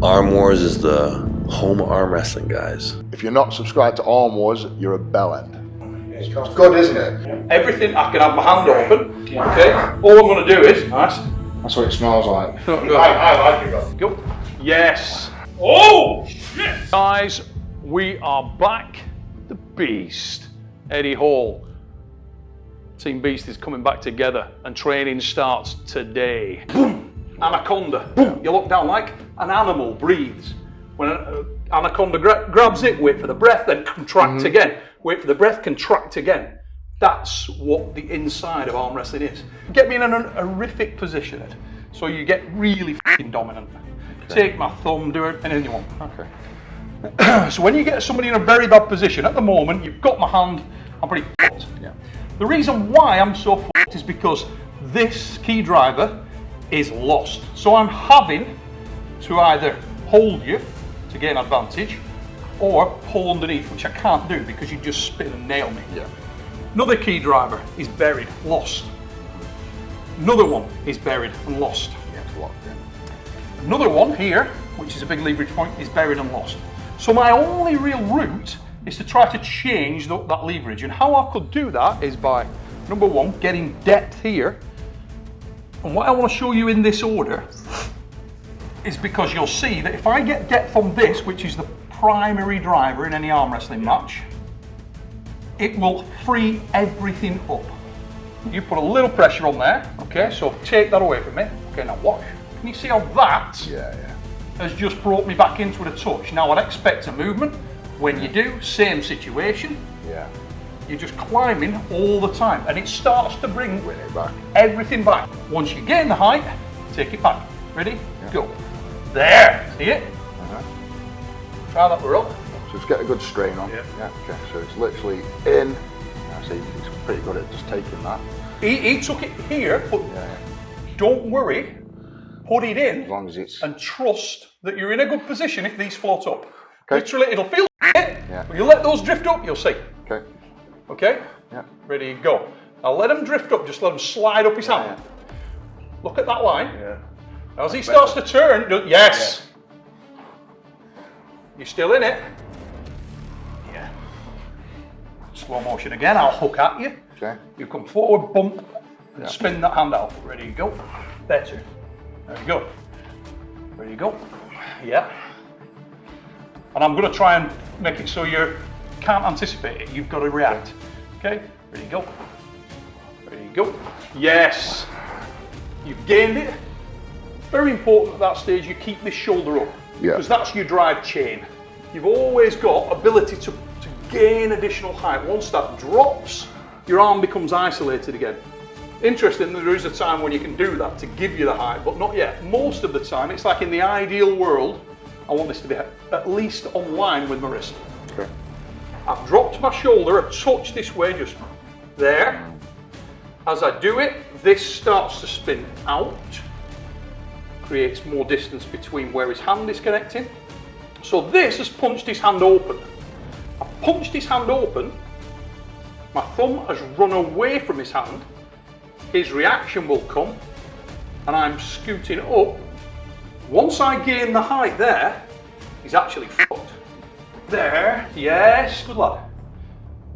Arm Wars is the home of arm wrestling, guys. If you're not subscribed to Arm Wars, you're a bellend. It's good, isn't it? Everything, I can have my hand open, okay? All I'm going to do is, nice. That's what it smells like. I like it. Go. Yes. Oh, shit. Guys, we are back. The Beast, Eddie Hall. Team Beast is coming back together and training starts today. Boom. Anaconda. Boom. You look down like an animal breathes. When an anaconda grabs it, wait for the breath, then contract again. Wait for the breath, contract again. That's what the inside of arm wrestling is. Get me in an horrific position, Ed, so you get really f***ing dominant. Okay. Take my thumb, do it, anything you want. Okay. So when you get somebody in a very bad position, at the moment, you've got my hand, I'm pretty f***ed. Yeah. The reason why I'm so f***ed is because this key driver is lost. So I'm having to either hold you to gain advantage, or pull underneath, which I can't do because you just spin and nail me. Yeah. Another key driver is buried, lost. Another one is buried and lost. Yeah, it's locked in. Another one here, which is a big leverage point, is buried and lost. So my only real route is to try to change that leverage. And how I could do that is by, number one, getting depth here. And what I want to show you in this order is because you'll see that if I get depth on this, which is the primary driver in any arm wrestling match, it will free everything up. You put a little pressure on there, okay, so take that away from me. Okay, now watch. Can you see how that has just brought me back into it a touch? Now I'd expect a movement. When you do, same situation. Yeah. You're just climbing all the time, and it starts to bring everything back. Once you gain the height, take it back. Ready? Yeah. Go. There. See it? Try that, we're up. So just get a good strain on. Yeah. Okay. So it's literally in. I see he's pretty good at just taking that. He took it here, but don't worry. Put it in. As long as it's. And trust that you're in a good position if these float up. Okay. Literally, it'll feel it. Yeah. But you let those drift up, you'll see. Okay. Okay? Yeah. Ready, go. Now let him drift up, just let him slide up his hand. Look at that line. Yeah. Now as he starts to turn, yes. Yeah. You're still in it. Yeah. Slow motion again, I'll hook at you. Okay. You come forward, bump, and spin that hand out. Ready, go. Better. There you go. Ready, you go. Yeah. And I'm going to try and make it so you can't anticipate it. You've got to react. Okay? Ready, go. Ready, go. Yes. You've gained it. Very important at that stage you keep this shoulder up. Because that's your drive chain. You've always got ability to gain additional height. Once that drops, your arm becomes isolated again. Interesting, there is a time when you can do that to give you the height, but not yet. Most of the time, it's like in the ideal world, I want this to be at least on line with my wrist. Okay. I've dropped my shoulder a touch this way, just there. As I do it, this starts to spin out, creates more distance between where his hand is connecting. So this has punched his hand open. I've punched his hand open, my thumb has run away from his hand, his reaction will come, and I'm scooting up. Once I gain the height there, he's actually fucked. There, yes, good lad.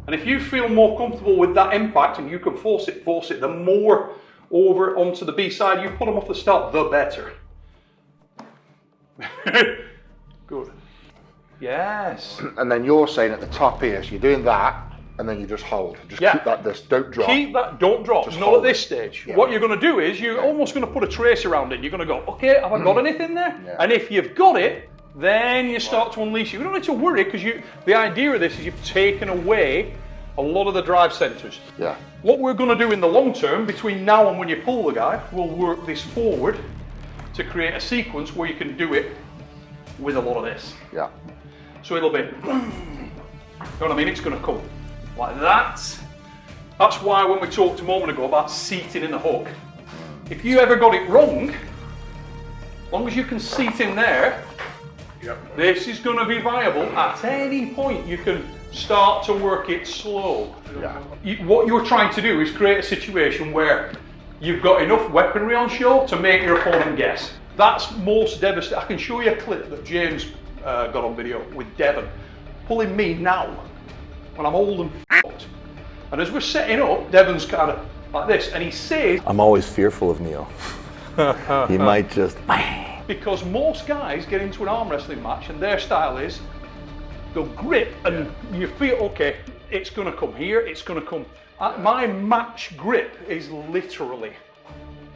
And if you feel more comfortable with that impact and you can force it, the more over onto the B side you put him off the start, the better. Good. Yes. And then you're saying at the top here, so you're doing that, and then you just hold. Just keep that, don't drop. Keep that, don't drop, just not at this stage. Yeah. What you're going to do is you're almost going to put a trace around it. You're going to go, okay, have I got anything there? Yeah. And if you've got it, then you start to unleash it. You don't need to worry, because the idea of this is you've taken away a lot of the drive centers. Yeah. What we're going to do in the long term, between now and when you pull the guy, we'll work this forward to create a sequence where you can do it with a lot of this. Yeah. So it'll be, you know what I mean? It's going to come like that. That's why when we talked a moment ago about seating in the hook, if you ever got it wrong, as long as you can seat in there, this is going to be viable. At any point you can start to work it slow. Yeah. What you're trying to do is create a situation where you've got enough weaponry on show to make your opponent guess. That's most devastating. I can show you a clip that James got on video with Devon pulling me now when I'm old and f***ed. And as we're setting up, Devon's kind of like this, and he says, I'm always fearful of Neil. He might just... Because most guys get into an arm wrestling match and their style is they'll grip and you feel, okay, it's going to come here, it's going to come. My match grip is literally,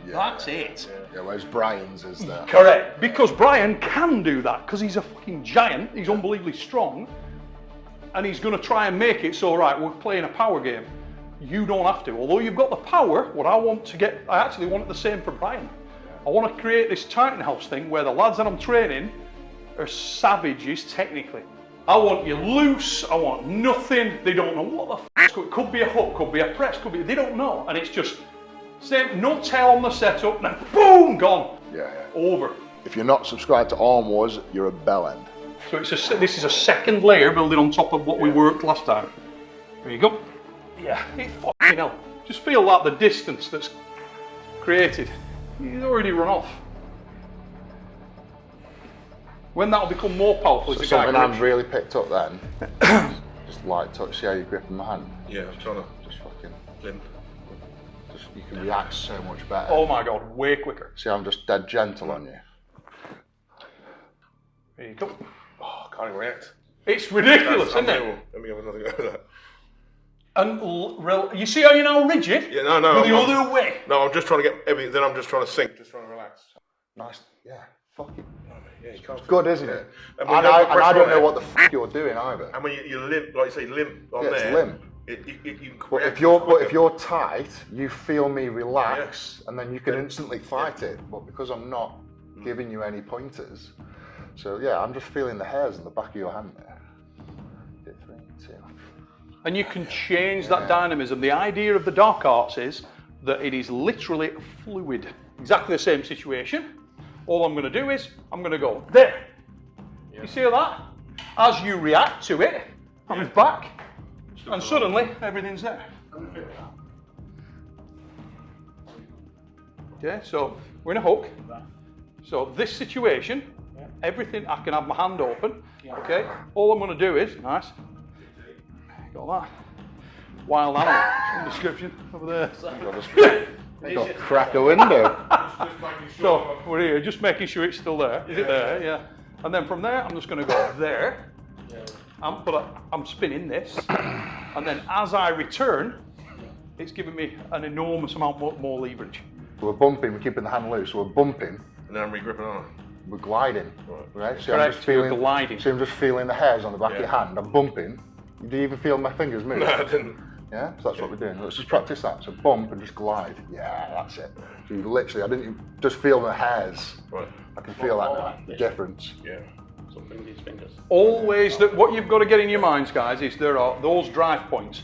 that's it. Yeah, whereas Brian's is that. Correct, because Brian can do that because he's a fucking giant, he's unbelievably strong, and he's going to try and make it so, right, we're playing a power game. You don't have to. Although you've got the power, what I want to get, I actually want the same for Brian. I want to create this Titan House thing where the lads that I'm training are savages technically. I want you loose, I want nothing, they don't know what the f***, it could be a hook, could be a press, could be, they don't know. And it's just, same, no tail on the setup, now boom, gone. Yeah. Over. If you're not subscribed to Arm Wars, you're a bellend. So this is a second layer building on top of what we worked last time. There you go. Yeah, it fucking hell. Just feel like the distance that's created. He's already run off. When that'll become more powerful, So is the guy something I've grips. really picked up then, just light touch, see how you grip in my hand? Yeah, I'm trying to Just fucking, limp. just, you can react so much better. Oh my god, way quicker. See, I'm just dead gentle on you. There you go. Oh, I can't even react. It's ridiculous, isn't it? Unbelievable. Let me have another go at that. And you see how you're now rigid? Yeah, no. Go the other way. No, I'm just trying to get everything, then I'm just trying to sink, just trying to relax. Nice, yeah, fucking. Yeah, you can't Good, isn't it? And And when you have the I pressure don't on know it- what the f you're doing either. And when you limp, like you say, limp on Yeah, it's there, limp. you can But react if quicker. you're tight, you feel me relax, and then you can instantly fight it. But because I'm not giving you any pointers, so yeah, I'm just feeling the hairs in the back of your hand there. 3, 2. And you can change that dynamism. The idea of the dark arts is that it is literally fluid. Exactly the same situation. All I'm going to do is, I'm going to go there. You see that? As you react to it, comes back, and suddenly everything's there. Okay, so we're in a hook. So this situation, everything, I can have my hand open. Okay, all I'm going to do is, nice. Got that. Wild animal in the description over there. You got to crack a window. So we're here, just making sure it's still there. Is it there? Yeah. And then from there, I'm just going to go there. I'm spinning this, and then as I return, it's giving me an enormous amount more leverage. We're bumping, we're keeping the hand loose, we're bumping, And then I'm re-gripping on. we're gliding. Right? So Correct, I'm just feeling you're gliding. So I'm just feeling the hairs on the back of your Yeah. hand. I'm bumping. Do you even feel my fingers move? No, I didn't. Yeah, so that's what we're doing. Let's just practice that. So bump and just glide. Yeah, that's it. So you literally, I didn't even just feel the hairs. Right. I can feel that now, the difference. Yeah. Something these fingers. Always, what you've got to get in your minds, guys, is there are those drive points.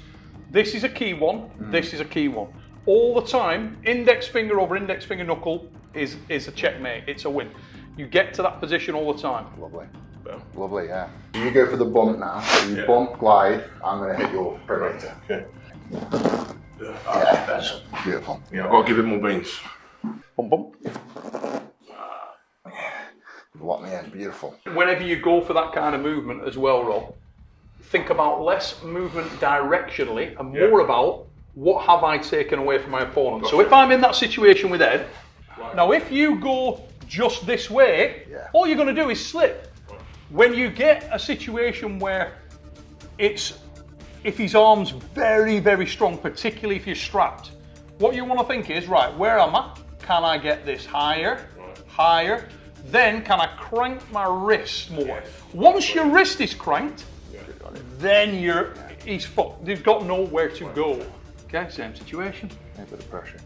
This is a key one. This is a key one. All the time, index finger over index finger knuckle is a checkmate. It's a win. You get to that position all the time. Lovely. Well, Lovely, yeah. You go for the bump now. So you bump, glide. I'm going to hit your perimeter. okay. Yeah, that's beautiful. Yeah, I've got to give it more beans. Bump, bump. You've locked me in. Beautiful. Whenever you go for that kind of movement as well, Rob, think about less movement directionally and more about what have I taken away from my opponent. So if I'm in that situation with Ed, now if you go just this way, all you're going to do is slip. When you get a situation where if his arm's very, very strong, particularly if you're strapped, what you want to think is, right, where am I? Can I get this higher, higher? Then can I crank my wrist more? Once your wrist is cranked, then he's fucked. He's got nowhere to go. Okay, same situation. A bit of pressure.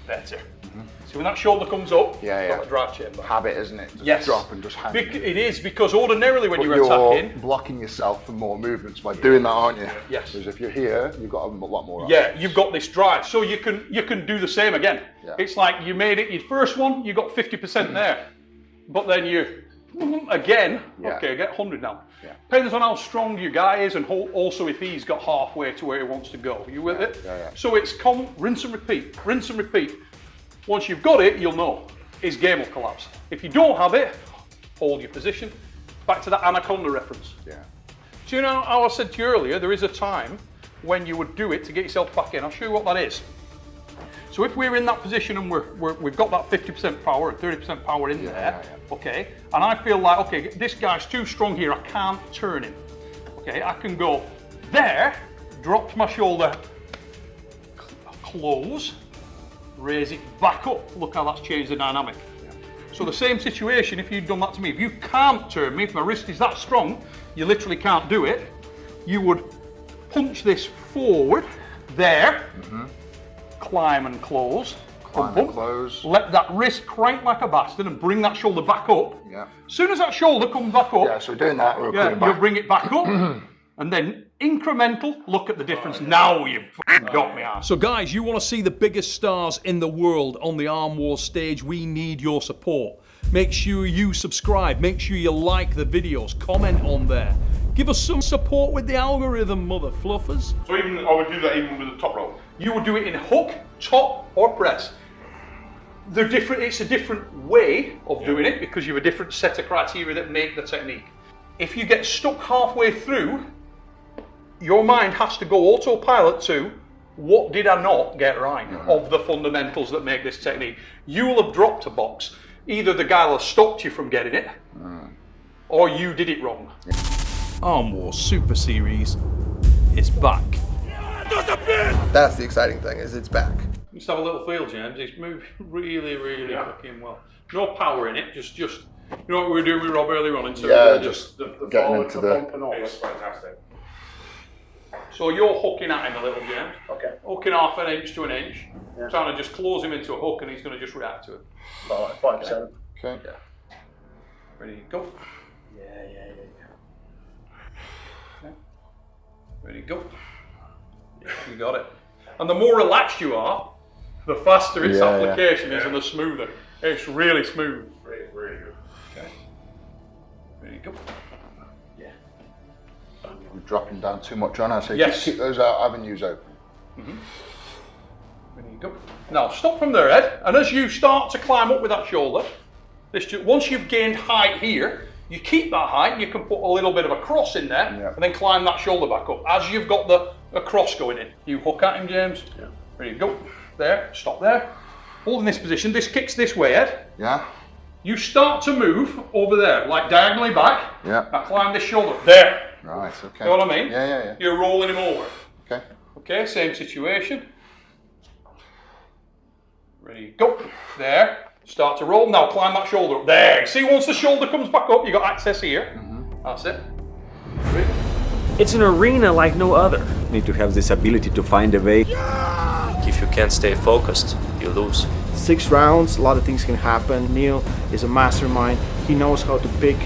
Better. So when that shoulder comes up, Yeah, got a drive chamber. Habit, isn't it? Just Yes. drop and just hang. It is, because ordinarily when But you're you're attacking, blocking yourself from more movements by doing that, aren't you? Yes. Because if you're here, you've got a lot more. yeah, you've got this drive, so you can do the same again. Yeah. It's like you made it your first one, you got 50% there, but then you again. Yeah. Okay, get 100 now. Yeah. Depends on how strong your guy is and also if he's got halfway to where he wants to go. You with it? Yeah. So it's rinse and repeat, rinse and repeat. Once you've got it, you'll know his game will collapse. If you don't have it, hold your position. Back to that anaconda reference. Yeah. Do you know how I said to you earlier, there is a time when you would do it to get yourself back in. I'll show you what that is. So if we're in that position and we've got that 50% power and 30% power in there, okay, and I feel like, okay, this guy's too strong here, I can't turn him. Okay, I can go there, drop my shoulder, close, raise it back up. Look how that's changed the dynamic. So the same situation, if you'd done that to me, if you can't turn me, if my wrist is that strong, you literally can't do it, you would punch this forward, there, climb and close, Climb and close. let that wrist crank like a bastard and bring that shoulder back up. Yeah. As soon as that shoulder comes back up, Yeah, so we're doing that, we're coming you'll back. bring it back up, and then incremental, look at the difference. Now you've fucking got me ass. So guys, you want to see the biggest stars in the world on the Arm Wars stage, we need your support. Make sure you subscribe, make sure you like the videos, comment on there. Give us some support with the algorithm, mother fluffers. So even I would do that even with the top rope. You would do it in hook, top, or press. They're different. It's a different way of doing it because you have a different set of criteria that make the technique. If you get stuck halfway through, your mind has to go autopilot to what did I not get right of the fundamentals that make this technique. You will have dropped a box. Either the guy will have stopped you from getting it, or you did it wrong. Arm Wars Super Series is back. That's the exciting thing, is it's back. Just have a little feel, James. It's moving really fucking well. No power in it. Just you know what we were doing with Rob earlier on in terms of just The getting forward, into the the. bump and all. It's fantastic. So you're hooking at him a little, James. Okay. Hooking half an inch to an inch. Trying to just close him into a hook and he's going to just react to it. About 5%. Okay. Ready, go. Yeah. Okay. Ready, go. Yeah, you got it. And the more relaxed you are, the faster its application is and the smoother. It's really smooth. Really good. Okay. Ready, go. We're dropping down too much on us, so Yes. just keep those avenues open. Ready, go. Now stop from there, Ed. And as you start to climb up with that shoulder, once you've gained height here, you keep that height and you can put a little bit of a cross in there and then climb that shoulder back up. As you've got the cross going in, you hook at him, James. Yeah. Ready, go. There, stop there. Holding this position, this kicks this way, Ed. Yeah. You start to move over there, like diagonally back. Yeah. Now climb this shoulder. There. Right, okay. You know what I mean? Yeah. You're rolling him over. Okay. Okay, same situation. Ready, go. There. Start to roll. Now climb that shoulder up. There. See, once the shoulder comes back up, you got access here. That's it. Ready? It's an arena like no other. Need to have this ability to find a way. If you can't stay focused, you lose. 6 rounds, a lot of things can happen. Neil is a mastermind. He knows how to pick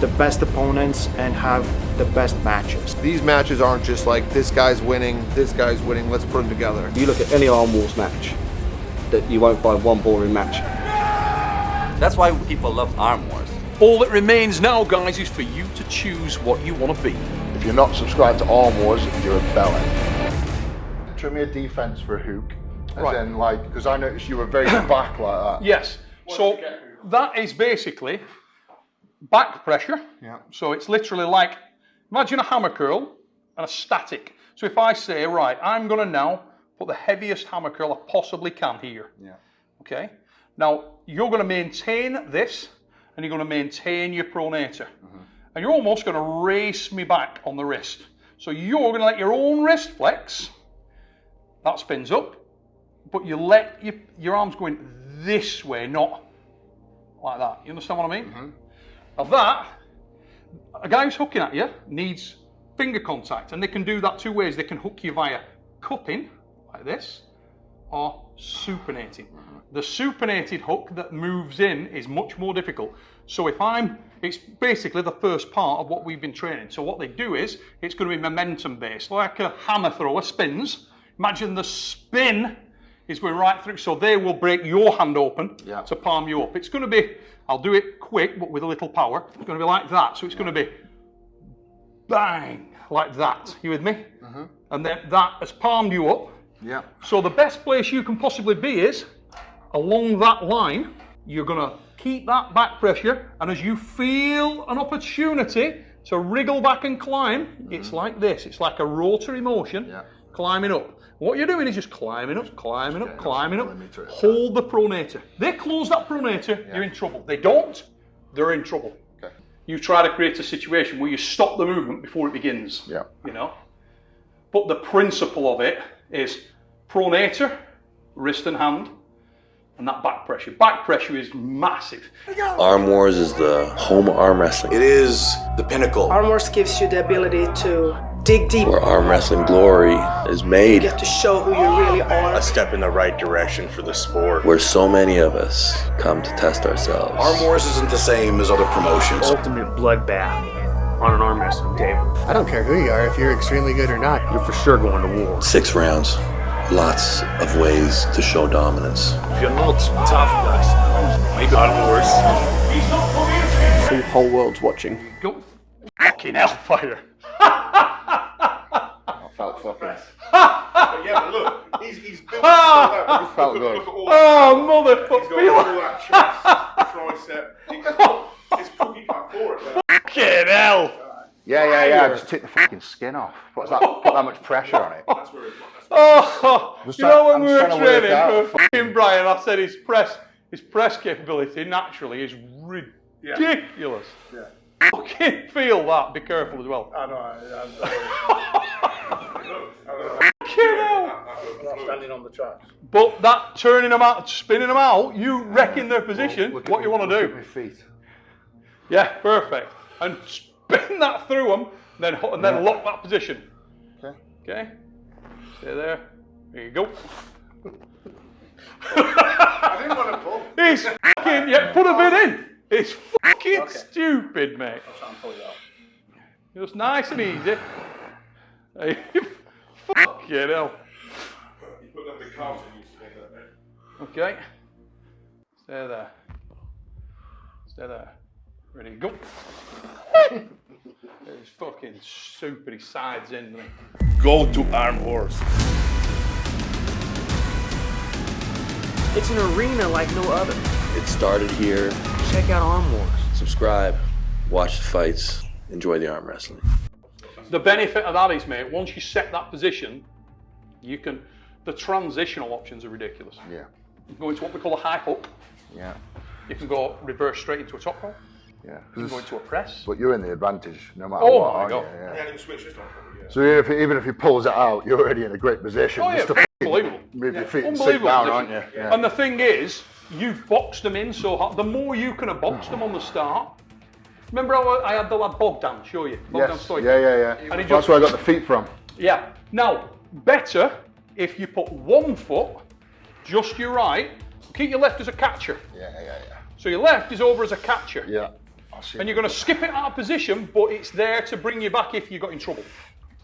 the best opponents and have the best matches. These matches aren't just like this guy's winning, let's put them together. You look at any Arm Wars match, that you won't find one boring match. That's why people love Arm Wars. All that remains now, guys, is for you to choose what you want to be. If you're not subscribed to Arm Wars, you're a bellend. Show me a defense for a hook. As in, like, because I noticed you were very back like that. Yes. So that is basically back pressure. Yeah. So it's literally like, imagine a hammer curl and a static. So if I say, right, I'm going to now put the heaviest hammer curl I possibly can here. Yeah. Okay. Now you're going to maintain this and you're going to maintain your pronator. And you're almost going to race me back on the wrist. So you're going to let your own wrist flex. That spins up. But you let your arms go in this way, not like that. You understand what I mean? Now that, a guy who's hooking at you needs finger contact, and they can do that 2 ways. They can hook you via cupping, like this, or supinating. The supinated hook that moves in is much more difficult. So it's basically the first part of what we've been training. So what they do is, it's going to be momentum based, like a hammer thrower spins. Imagine the spin is going right through. So they will break your hand open to palm you up. It's going to be, I'll do it quick, but with a little power. It's going to be like that. So it's going to be bang, like that. You with me? And then that has palmed you up. Yeah. So the best place you can possibly be is along that line. You're going to keep that back pressure, and as you feel an opportunity to wriggle back and climb, it's like this. It's like a rotary motion, climbing up. What you're doing is just climbing up, climbing up, climbing up. Hold the pronator. They close that pronator, you're in trouble. They don't, they're in trouble. Okay. You try to create a situation where you stop the movement before it begins. Yeah. You know? But the principle of it is pronator, wrist and hand, and that back pressure. Back pressure is massive. Arm Wars is the home of arm wrestling. It is the pinnacle. Arm Wars gives you the ability to dig deep. Where arm wrestling glory is made. You get to show who you really are. A step in the right direction for the sport. Where so many of us come to test ourselves. Arm Wars isn't the same as other promotions. Ultimate bloodbath on an arm wrestling table. I don't care who you are, if you're extremely good or not. You're for sure going to war. 6 rounds. Lots of ways to show dominance. If you're not tough guys, make Arm Wars. The whole world's watching. Go. Fucking hellfire. I felt fucking. Yeah, but look, he's built that. It felt good. Oh, motherfucker. He's got all that chest, tricep. It's cookie cut for it. Fucking hell. Yeah. Just take the fucking skin off. Put that much pressure on it. That's where it's Oh, Just you know when I'm we were trying to work training out. for fucking Brian, I said his press capability naturally is ridiculous. Yeah. Fucking feel that. Be careful as well. I know. Fucking hell. Standing on the tracks. But that turning them out, spinning them out, you wrecking their position. What you want to do? My feet. Yeah, perfect. And spin that through them, and then lock that position. Okay. Stay there. There you go. I didn't want to pull. He's fucking, put a bit in. It's fucking stupid, mate. I'll try and pull it out. Just nice and easy. Hey, fucking hell. You put that big calves in, you spin that there. Okay. Stay there. Stay there. Ready, go. There's fucking super, he sides in, doesn't he? Go to Arm Wars. It's an arena like no other. It started here. Check out Arm Wars. Subscribe, watch the fights, enjoy the arm wrestling. The benefit of that is, mate, once you set that position, you can, the transitional options are ridiculous. Yeah. You can go into what we call a high hook. Yeah. You can go reverse straight into a top roll. Yeah. You can go into a press. But you're in the advantage no matter Oh what. my aren't God. you? Yeah, Yeah. you can switch this on. Yeah. So even if he pulls it out, you're already in a great position. Oh, yeah, Just to unbelievable. move your feet and sit Unbelievable down, position. aren't you? Yeah. And the thing is, you've boxed them in so hard. The more you can have boxed them on the start. Remember how I had the lad Bogdan show you? Bogdan Yes. Stoic. Yeah. And he That's where I got the feet from. Yeah. Now, better if you put one foot, just your right, keep your left as a catcher. Yeah. So your left is over as a catcher. Yeah. And you're going to skip it out of position, but it's there to bring you back if you got in trouble.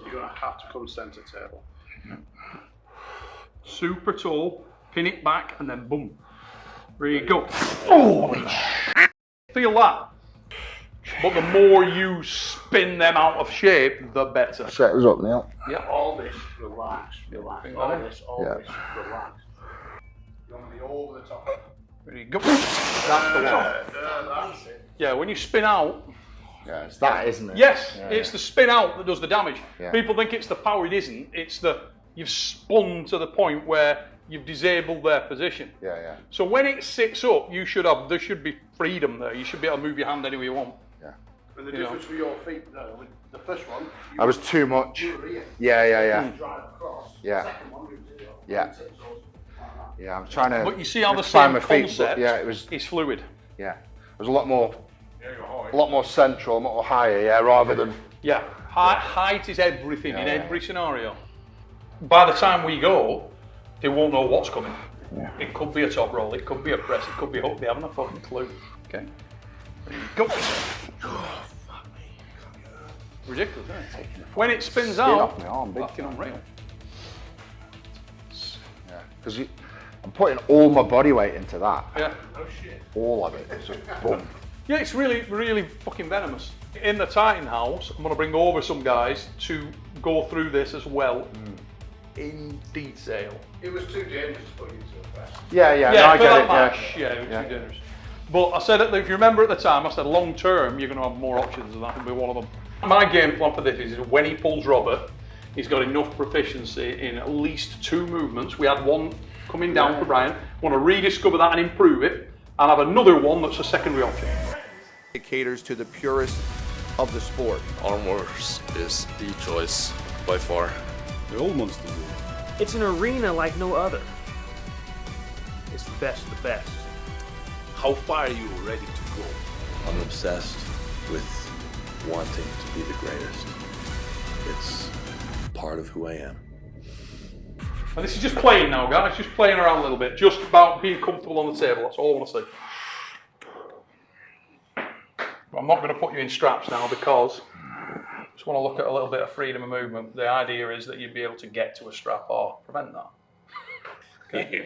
You're going to have to come centre table. Super tall, pin it back, and then boom. There you go. Oh, feel that. But the more you spin them out of shape, the better. Set us up, Neil. Yeah. All this, relax. All this, relax. You want to be over the top. There you go. That's the one. That's it. Yeah, when you spin out, Yeah, it's that, isn't it? yes, it's the spin out that does the damage. Yeah. People think it's the power, it isn't. It's the, you've spun to the point where you've disabled their position. Yeah. So when it sits up, there should be freedom there. You should be able to move your hand any way you want. Yeah. And the difference with your feet, with the first one, I was too much. you were here. Yeah. Drive across. Yeah. Second one, you did it. Yeah. Yeah, I'm trying to. But you see how the find same my feet, concept but yeah, it was. is fluid. Yeah, it was a lot more Yeah, a lot more central, a lot more higher, yeah, rather than. Yeah, height is everything in every scenario. By the time we go, they won't know what's coming. Yeah. It could be a top roll, it could be a press, it could be a hook. They haven't a fucking clue. Okay, there you go. Ridiculous, isn't it? When it spins out, off my arm, big fucking unreal. Yeah, because I'm putting all my body weight into that. Yeah. All of it. It's just boom. Yeah, it's really, really fucking venomous. In the Titan House, I'm going to bring over some guys to go through this as well in detail. It was too dangerous to put you to a fest. Yeah, Yeah, no, I for get that it. match, yeah, it was too dangerous. But I said, if you remember at the time, I said long term, you're going to have more options, and that can be one of them. My game plan for this is when he pulls Robert, he's got enough proficiency in at least 2 movements. We had one coming down for Brian. Want to rediscover that and improve it, and have another one that's a secondary option. It caters to the purist of the sport. Armwrestling is the choice by far. The old monster. It's an arena like no other. It's the best of the best. How far are you ready to go? I'm obsessed with wanting to be the greatest. It's part of who I am. And this is just playing now, guys, just playing around a little bit, just about being comfortable on the table, that's all I want to see. But I'm not going to put you in straps now because I just want to look at a little bit of freedom of movement. The idea is that you'd be able to get to a strap or prevent that. Okay.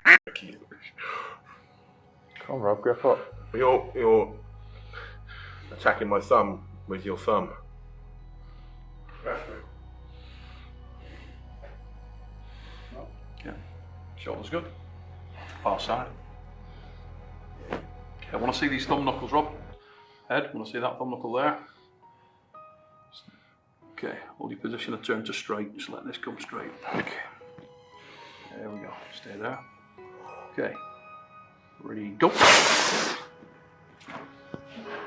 Come on, Rob, grip up. You're attacking my thumb with your thumb. Yeah, shoulders good. Far side. Okay, I want to see these thumb knuckles, Rob. Ed, I want to see that thumb knuckle there. Okay, hold your position and turn to straight. Just let this come straight. Okay. There we go. Stay there. Okay. Ready, go.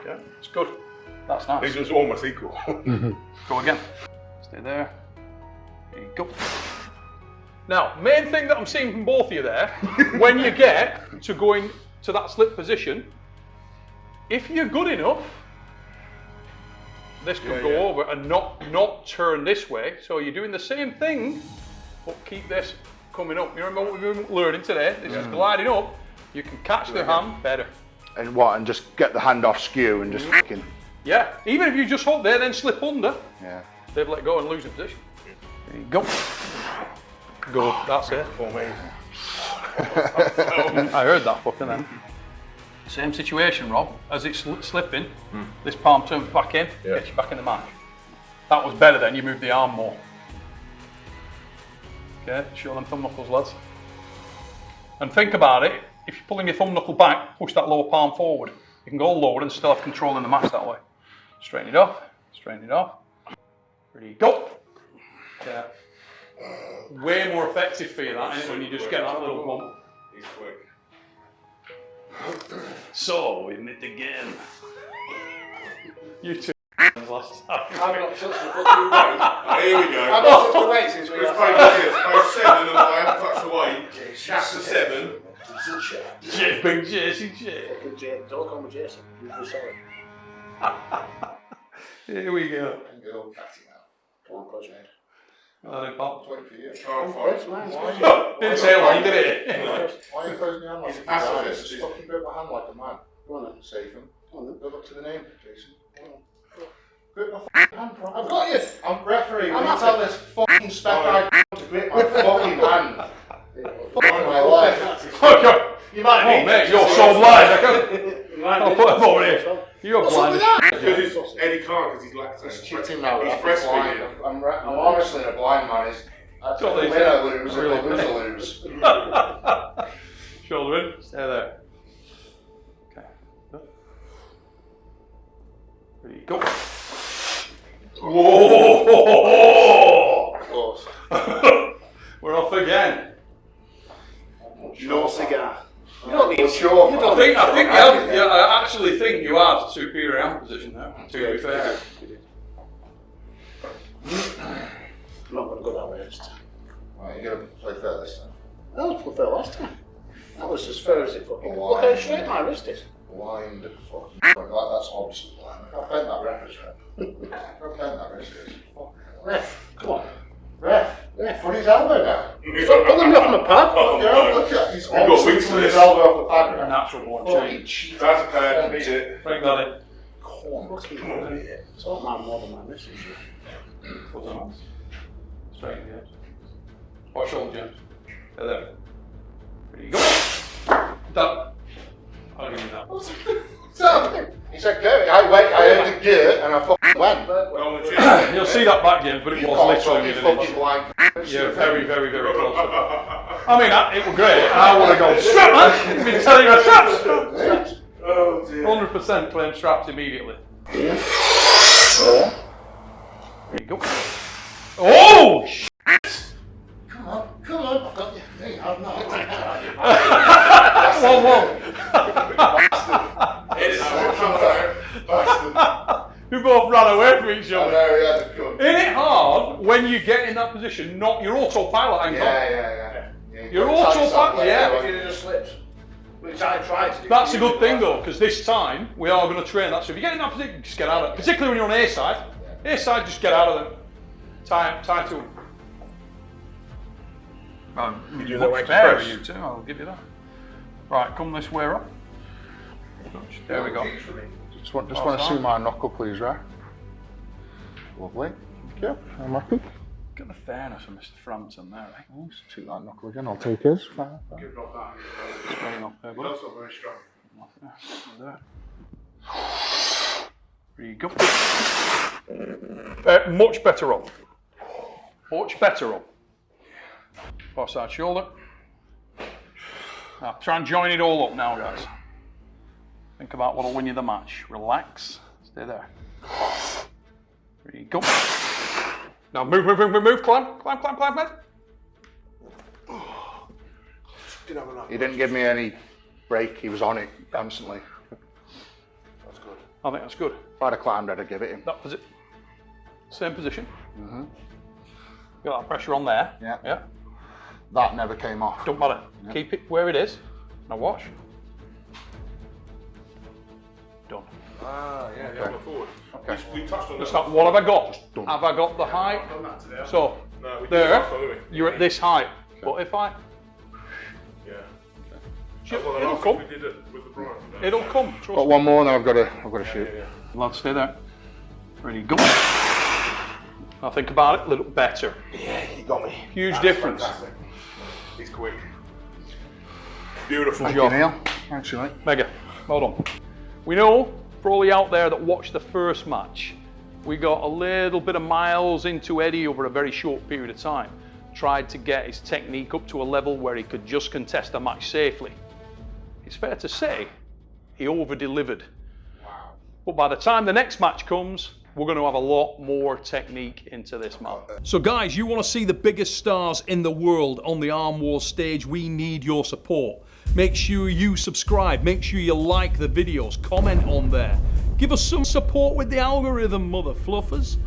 Okay, it's good. That's nice. This was almost equal. Go again. Stay there. There you go. Now, main thing that I'm seeing from both of you there, when you get to going to that slip position, if you're good enough, this could go over and not turn this way. So you're doing the same thing, but keep this coming up. You remember what we've been learning today? This is gliding up. You can catch the hand better. And what? And just get the hand off skew and just fucking. Yeah, even if you just hold there, then slip under. Yeah. They've let go and lose the position. There you go. Go. That's it. I heard that fucking then. Same situation, Rob. As it's slipping, this palm turns back in, gets you back in the match. That was better then, you moved the arm more. Okay, show them thumb knuckles, lads. And think about it, if you're pulling your thumb knuckle back, push that lower palm forward. You can go lower and still have control in the match that way. Straighten it off, straighten it off. Ready, go! Yeah. Way more effective for you that, isn't it, when you just get that little bump. He's quick. So, we met again. You two last time. I've not touched the fucking weight. Here we go. I've not touched the weight since we It's got page 7 and I haven't touched the weight. Chapter 7. Big Jason J. Don't call me Jason. You're sorry. Here we go. Come on, close your head. I didn't pop. Waiting for you. Didn't say a line, did it? Why are you closing your hand like a pacifist. Just fucking grip my hand like a man. Go on then. Save him. Go on then. Go up to the name, Jason. Grip my fucking hand properly. I've got you. I'm referee. I'm You happy. tell this fucking spec to grip my fucking hand. Fuck my life. Okay. You might Oh, mate, you're so blind. I'll put him over here. You're What's blind. up with that? Because Eddie can't because he's lactose. He's cheating now. He's I'm breastfeeding. blind. I'm honestly a blind man. That's Totally. the win I lose. If I lose, I lose. Shoulder in. Stay there. Okay. Ready, go. Whoa! Close. We're off again. No cigar. You don't need Sure. You I don't think need I actually think you had superior hand position there. To be fair. I'm not going to go that way this time. Right, you're going to play fair this time. That was fair last time. That was as fair as it fucking Oh, look how straight my wrist is. Blind fucking. That's obviously blind. I bent that reference, right? I bent that wrist. Ref, come on. Ref, put his elbow down. Stop pulling me off my pad. Look at he's got obviously weeks for put his this. elbow off the pad. A natural born Fucking change. cheat. That's a bad legit. Bring that in. Fucking idiot. It's all my more than my missus. Put them on. Straighten the edge. Watch shoulder, James. There. Ready, go. Done. I'll give you that. So, he said go. I heard the go and I fucking went. You'll see that back, James, but it was literally within an inch. Yeah, very, very, very close. I mean, it was great, and I would have gone, strap, man! I've been telling you, straps! Oh dear. 100% claim straps immediately. There you go. Oh, shit! Come on. I've got you. Hey, I'm not. Whoa. We both ran away from each other. Isn't it hard when you get in that position, not your autopilot angle? Yeah. Your autopilot, yeah. If you just slipped, which I tried to do. That's a good thing though, because this time we are going to train that. So if you get in that position, just get out of it. Particularly when you're on A side. A side, just get out of it. Tie to him. You do that way to Fair, press. you too, I'll give you that. Right, come this way up. There we go. Just want to see my knuckle, please, right? Lovely. Thank you. I'm happy. Get the fairness of Mr. Frampton there, eh? Oh, let's take that knuckle again. I'll take his. Fine. Give not that. Straight up there, He's buddy. also very strong. There. There you go. Much better up. Much better up. Far side shoulder. Now try and join it all up now, guys. Think about what'll win you the match. Relax. Stay there. There you go. Now move. Climb. He didn't give me any break. He was on it constantly. That's good. I think that's good. If I'd have climbed, I'd have given it him. That was it. Same position. Got that pressure on there. Yeah. That never came off. Don't matter. Yeah. Keep it where it is. Now watch. Done. Yeah, go forward. Okay. We touched on Just that. not, what have I got? Have I got the height? So, No, we did there, last time, didn't we? you're at this height. But if I... Yeah. It'll come. We did it with the Brian. It'll come. Trust Got me. one more, and then I've got to shoot. Lads, stay there. Ready, go. Now think about it a little better. Yeah, he got me. Huge difference. Fantastic. He's quick. Beautiful. Thank you, Neil. Thanks, mate. Mega. Well done. We know, for all you out there that watched the first match, we got a little bit of miles into Eddie over a very short period of time. Tried to get his technique up to a level where he could just contest the match safely. It's fair to say, he over-delivered. Wow. But by the time the next match comes, we're going to have a lot more technique into this man. So guys, you want to see the biggest stars in the world on the Arm Wars stage, we need your support. Make sure you subscribe, make sure you like the videos, comment on there. Give us some support with the algorithm, mother fluffers.